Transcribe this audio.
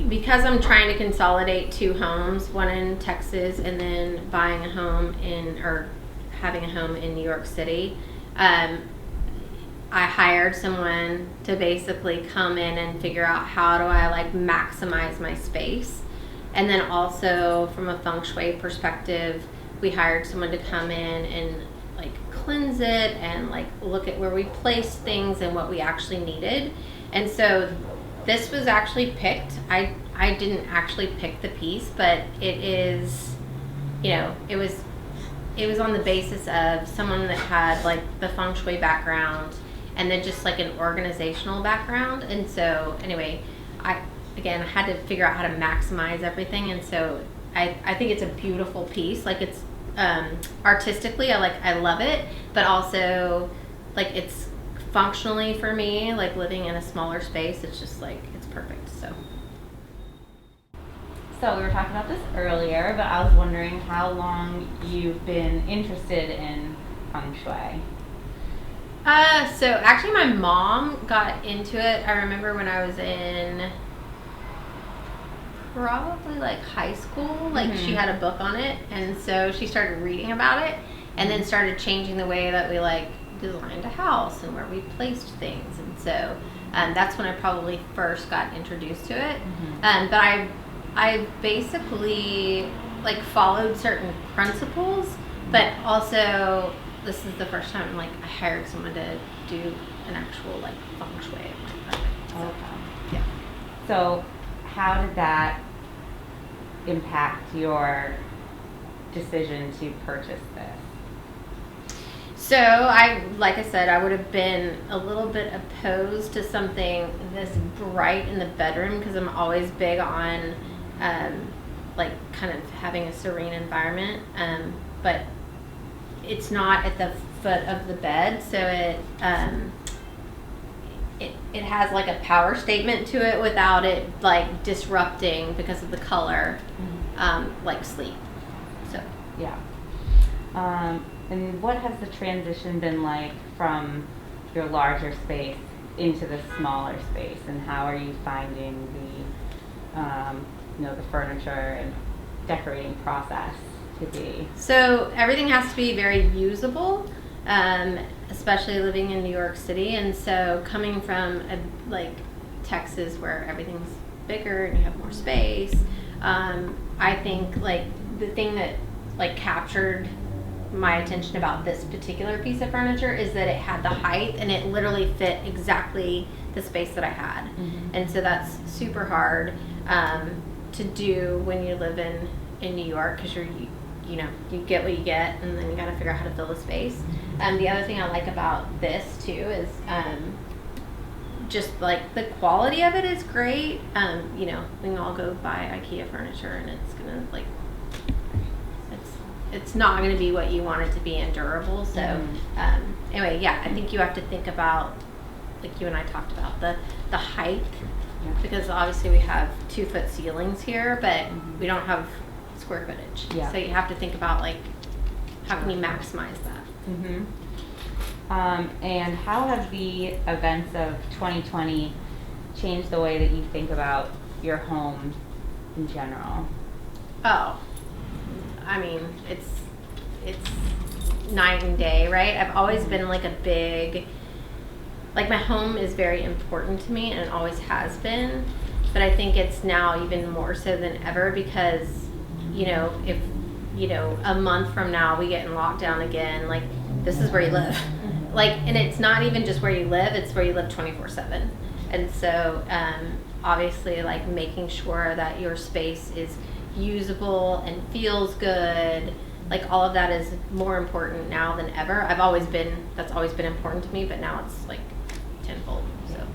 because I'm trying to consolidate 2 homes, one in Texas and then buying a home or having a home in New York City, I hired someone to basically come in and figure out how do I like maximize my space. And then also from a Feng Shui perspective, we hired someone to come in and like cleanse it and like look at where we placed things and what we actually needed. And so this was actually picked. I didn't actually pick the piece, but it is, it was on the basis of someone that had like the Feng Shui background and then just like an organizational background. And so anyway, I had to figure out how to maximize everything. And so I think it's a beautiful piece. Like it's artistically, I love it, but also like it's functionally for me, like living in a smaller space, it's just like, it's perfect. So we were talking about this earlier, but I was wondering how long you've been interested in Feng Shui. So actually my mom got into it. I remember when I was in probably like high school, like she had a book on it, and so she started reading about it and then started changing the way that we like designed a house and where we placed things. And so that's when I probably first got introduced to it. But I basically like followed certain principles, but also this is the first time like I hired someone to do an actual like Feng Shui. Yeah. So how did that impact your decision to purchase this? So like I said, I would have been a little bit opposed to something this bright in the bedroom because I'm always big on like kind of having a serene environment. But it's not at the foot of the bed, so it has like a power statement to it without it like disrupting because of the color, like sleep. So yeah. And what has the transition been like from your larger space into the smaller space, and how are you finding the furniture and decorating process to be? So everything has to be very usable, especially living in New York City. And so coming from like Texas where everything's bigger and you have more space, I think like the thing that like captured my attention about this particular piece of furniture is that it had the height and it literally fit exactly the space that I had. And so that's super hard to do when you live in New York, because you get what you get, and then you got to figure out how to fill the space. The other thing I like about this too is just like the quality of it is great. We can all go buy IKEA furniture and it's gonna like it's not gonna be what you want it to be and durable. So anyway, yeah, I think you have to think about, like you and I talked about, the height, because obviously we have 2-foot ceilings here, but we don't have square footage. So you have to think about like how can you maximize that. And how have the events of 2020 changed the way that you think about your home in general? Oh, I mean, it's night and day, right? I've always been like a big, like my home is very important to me and it always has been, but I think it's now even more so than ever because, if, a month from now we get in lockdown again, like this is where you live. Like, and it's not even just where you live, it's where you live 24/7. And so, obviously like making sure that your space is usable and feels good, like all of that is more important now than ever. That's always been important to me, but now it's like tenfold. So